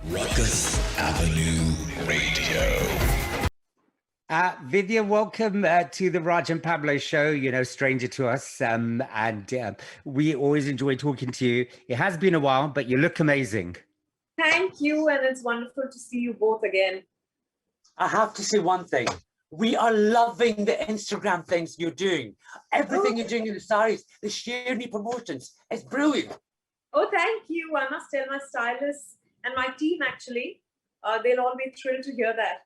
Rukus Avenue Radio. Vidya, welcome to the Raj&Pablo show, stranger to us. We always enjoy talking to you. It has been a while, but you look amazing. Thank you, and it's wonderful to see you both again. I have to say one thing. We are loving the Instagram things you're doing. Everything you're doing in the saris, the Sherni promotions. It's brilliant. Oh, thank you. I must tell my stylists and my team, actually. They'll all be thrilled to hear that.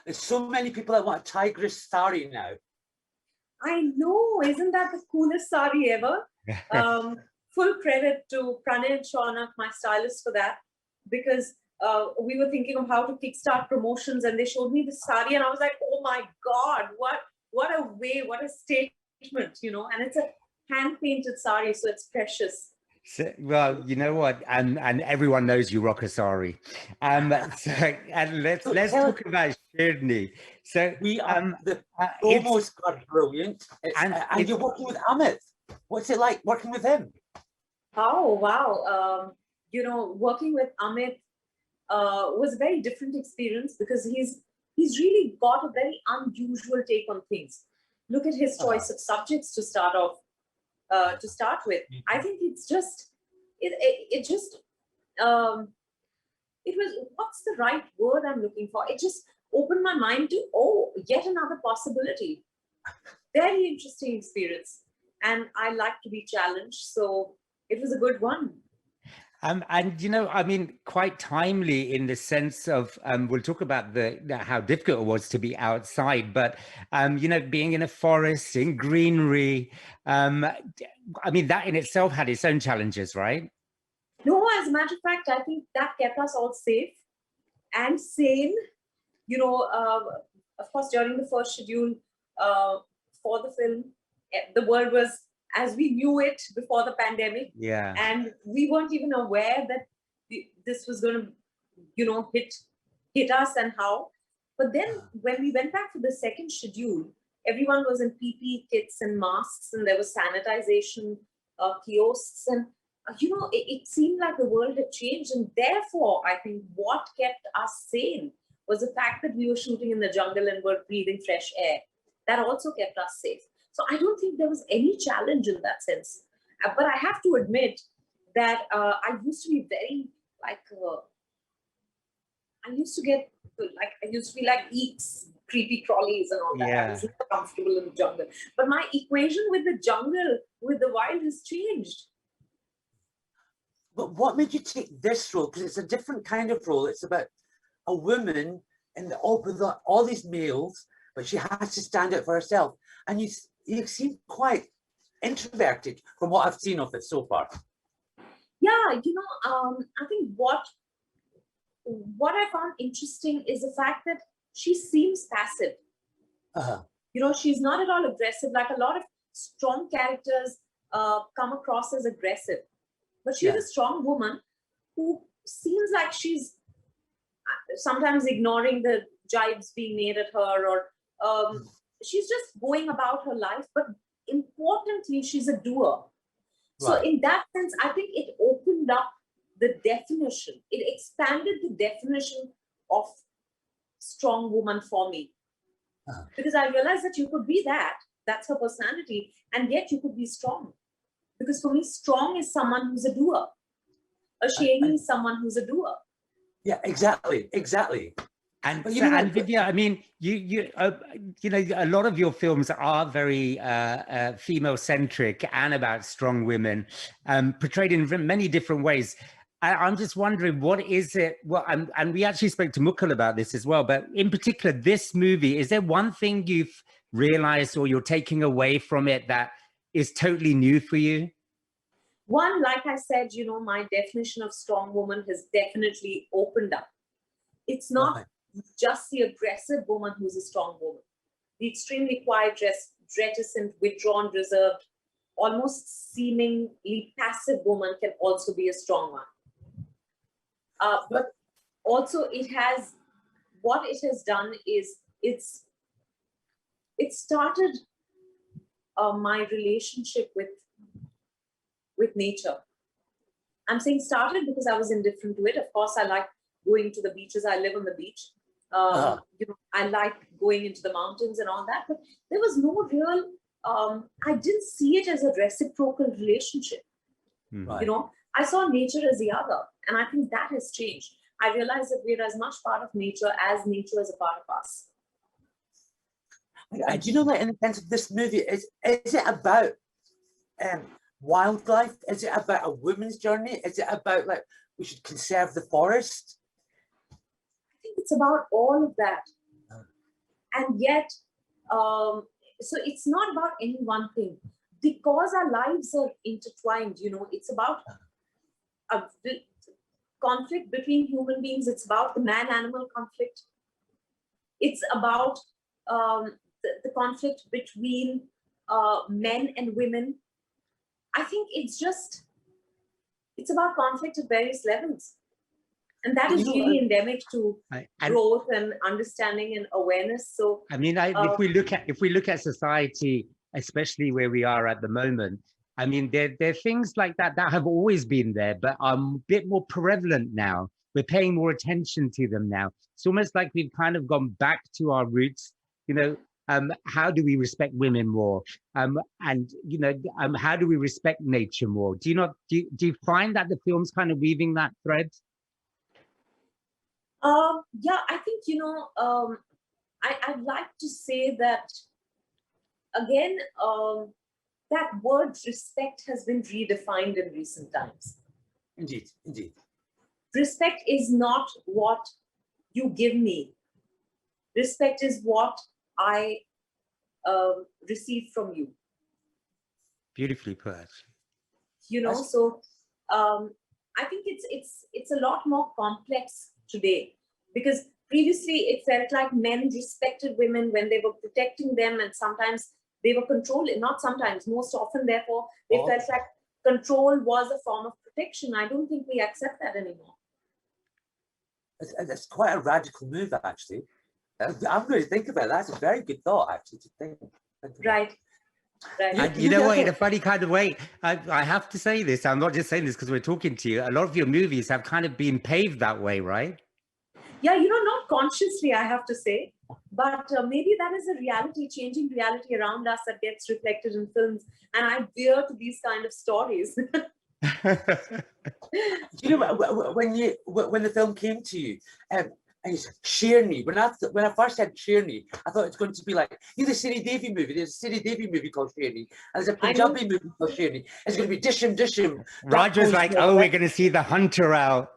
There's so many people that want a tigress sari now. I know. Isn't that the coolest sari ever? Full credit to Pranay and Shaunak, my stylist, for that. Because we were thinking of how to kickstart promotions, and they showed me the sari, and I was like, oh my God, what a way, what a statement, And it's a hand-painted sari, so it's precious. So, well, you know what, and everyone knows you rock a sari. And let's talk about Sherni. So we the promos are brilliant, and you're working with Amit. What's it like working with him? Oh wow, working with Amit was a very different experience because he's really got a very unusual take on things. Look at his choice of subjects to start off. To start with, I think it's just it was, what's the right word I'm looking for? It just opened my mind to yet another possibility. Very interesting experience, and I like to be challenged, so it was a good one. And quite timely in the sense of we'll talk about how difficult it was to be outside, but being in a forest, in greenery, that in itself had its own challenges, right? No, as a matter of fact, I think that kept us all safe and sane. Of course, during the first schedule for the film, the world was as we knew it before the pandemic. Yeah. And we weren't even aware that this was going to, hit us and how. But then when we went back for the second schedule, everyone was in PPE kits and masks, and there was sanitization kiosks. And, it seemed like the world had changed. And therefore, I think what kept us sane was the fact that we were shooting in the jungle and were breathing fresh air. That also kept us safe. So I don't think there was any challenge in that sense. But I have to admit that I used to be very I used to be like eeks, creepy crawlies and all that. Yeah. I was not comfortable in the jungle. But my equation with the jungle, with the wild, has changed. But what made you take this role? Because it's a different kind of role. It's about a woman with all these males, but she has to stand up for herself. And you seem quite introverted from what I've seen of it so far. Yeah, I think what I found interesting is the fact that she seems passive. She's not at all aggressive. Like a lot of strong characters come across as aggressive. But she's a strong woman who seems like she's sometimes ignoring the jibes being made at her, or she's just going about her life, but importantly, she's a doer. Right. So in that sense, I think it opened up the definition. It expanded the definition of strong woman for me. Because I realized that you could be that's her personality, and yet you could be strong. Because for me, strong is someone who's a doer. A Sherni is someone who's a doer. Yeah, exactly. And Vidya, a lot of your films are very female-centric and about strong women, portrayed in many different ways. I'm just wondering, what is it? Well, and we actually spoke to Mukul about this as well, but in particular, this movie, is there one thing you've realized or you're taking away from it that is totally new for you? One, like I said, my definition of strong woman has definitely opened up. It's not just the aggressive woman who's a strong woman. The extremely quiet, reticent, withdrawn, reserved, almost seemingly passive woman can also be a strong one. But also what it has done is it started my relationship with nature. I'm saying started because I was indifferent to it. Of course, I like going to the beaches. I live on the beach. You know, I like going into the mountains and all that, but there was no real, I didn't see it as a reciprocal relationship. Right. You know, I saw nature as the other, and I think that has changed. I realized that we're as much part of nature as nature is a part of us. Do you know that in the sense of this movie, is it about wildlife? Is it about a woman's journey? Is it about like we should conserve the forest? I think it's about all of that. And yet, so it's not about any one thing. Because our lives are intertwined, you know, it's about a conflict between human beings. It's about the man-animal conflict. It's about the conflict between men and women. I think it's about conflict at various levels. And that is really endemic to growth and understanding and awareness. So I mean, if we look at society, especially where we are at the moment, I mean, there are things like that have always been there, but are a bit more prevalent now. We're paying more attention to them now. It's almost like we've kind of gone back to our roots. You know, how do we respect women more? And you know, how do we respect nature more? Do you find that the film's kind of weaving that thread? Yeah, I think, you know, I'd like to say that, again, that word respect has been redefined in recent times. Indeed, indeed. Respect is not what you give me. Respect is what I receive from you. Beautifully put, actually. You know, so I think it's a lot more complex today, because previously it felt like men respected women when they were protecting them, and sometimes they were controlling, not sometimes, most often, therefore, they felt like control was a form of protection. I don't think we accept that anymore. It's quite a radical move, actually. I'm going to think about that. That's a very good thought, actually, to think right. Right. And you know what, in a funny kind of way, I have to say this, I'm not just saying this because we're talking to you, a lot of your movies have kind of been paved that way, right? Yeah, you know, not consciously, I have to say, but maybe that is a reality, changing reality around us that gets reflected in films, and I veer to these kind of stories. Do you know when the film came to you, and you said Sheerney? When I first said Sheerney, I thought it's going to be like, you know, the Siri Devi movie. There's a Siri Devi movie called Sheerney, and there's a Punjabi movie called Sheerney. It's going to be Disham Disham. Raj was like, oh, we're going to see the hunter out.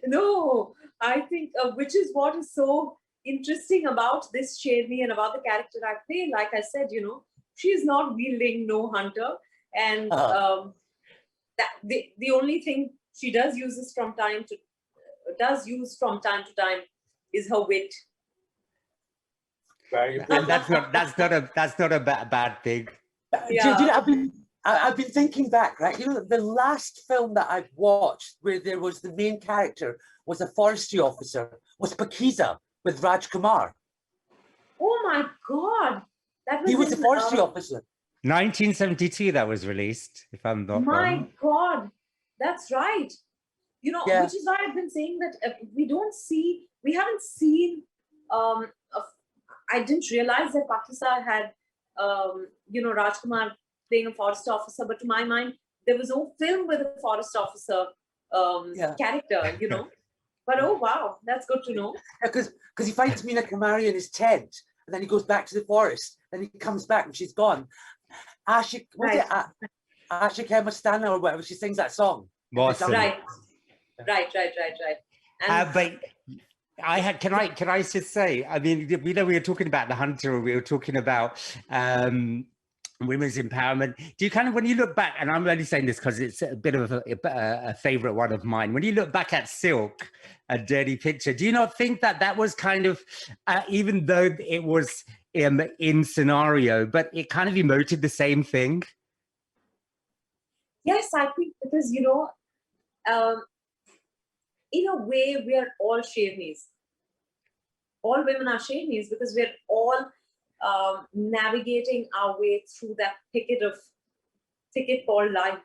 No, I think which is what is so interesting about this Sheerney and about the character I play. Like I said, you know, she is not wielding no hunter, and that the only thing she does use from time to time is her wit. And that's not a bad thing. Yeah. Do you know, I've been thinking back, right? You know, the last film that I've watched where there was the main character was a forestry officer was Pakiza with Raj Kumar. Oh my God. He was a forestry officer. 1972 that was released, if I'm not wrong. My God, that's right. You know, Yeah. which is why I've been saying that we haven't seen, I didn't realize that Pakistan had, you know, Rajkumar playing a forest officer, but to my mind, there was no film with a forest officer character, you know. But oh wow, that's good to know. Because he finds Meena Kumari in his tent, and then he goes back to the forest, then he comes back and she's gone. Ashik Mastana or whatever, she sings that song. Awesome. Right. And But can I just say, I mean, we know we were talking about the hunter, we were talking about women's empowerment. Do you kind of, when you look back, and I'm only saying this because it's a bit of a favorite one of mine, when you look back at Silk, A Dirty Picture, do you not think that was kind of, even though it was in scenario, but it kind of emoted the same thing? yes, I think because, you know, in a way, we are all Sheerneys. All women are Sheerneys because we're all navigating our way through that thicket called life.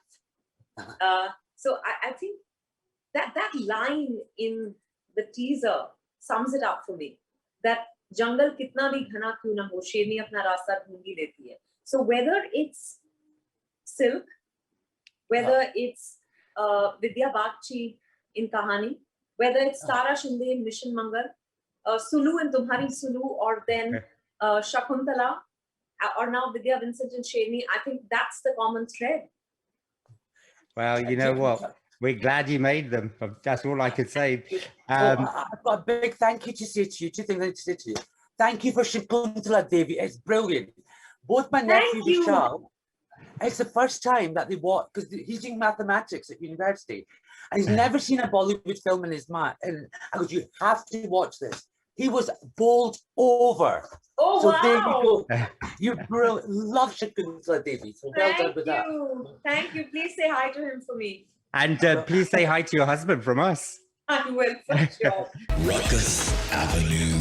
So I think that line in the teaser sums it up for me. That jungle kitna bhi ghana kyun na ho, sherni apna rasta dhoond hi leti hai. So whether it's Silk, whether it's Vidya Balan in Kahani, whether it's Tara Shinde in Mission Mangal, Sulu in Tumhari Sulu, or then Shakuntala, or now Vidya Vincent and Sherni, I think that's the common thread. Well, you know what? We're glad you made them. That's all I could say. I've got a big thank you to say to you. Two things I need to say to you. Thank you for Shakuntala Devi. It's brilliant. Both my nephew Vishal, it's the first time that they watch, because he's doing mathematics at university, and he's never seen a Bollywood film in his mind. And I go, you have to watch this. He was bowled over. Oh, so wow. There you go. You brilliant. Love Shakuntala Devi. So well done with that. Thank you. Please say hi to him for me. And please say hi to your husband from us. I will, for sure. Rukus Avenue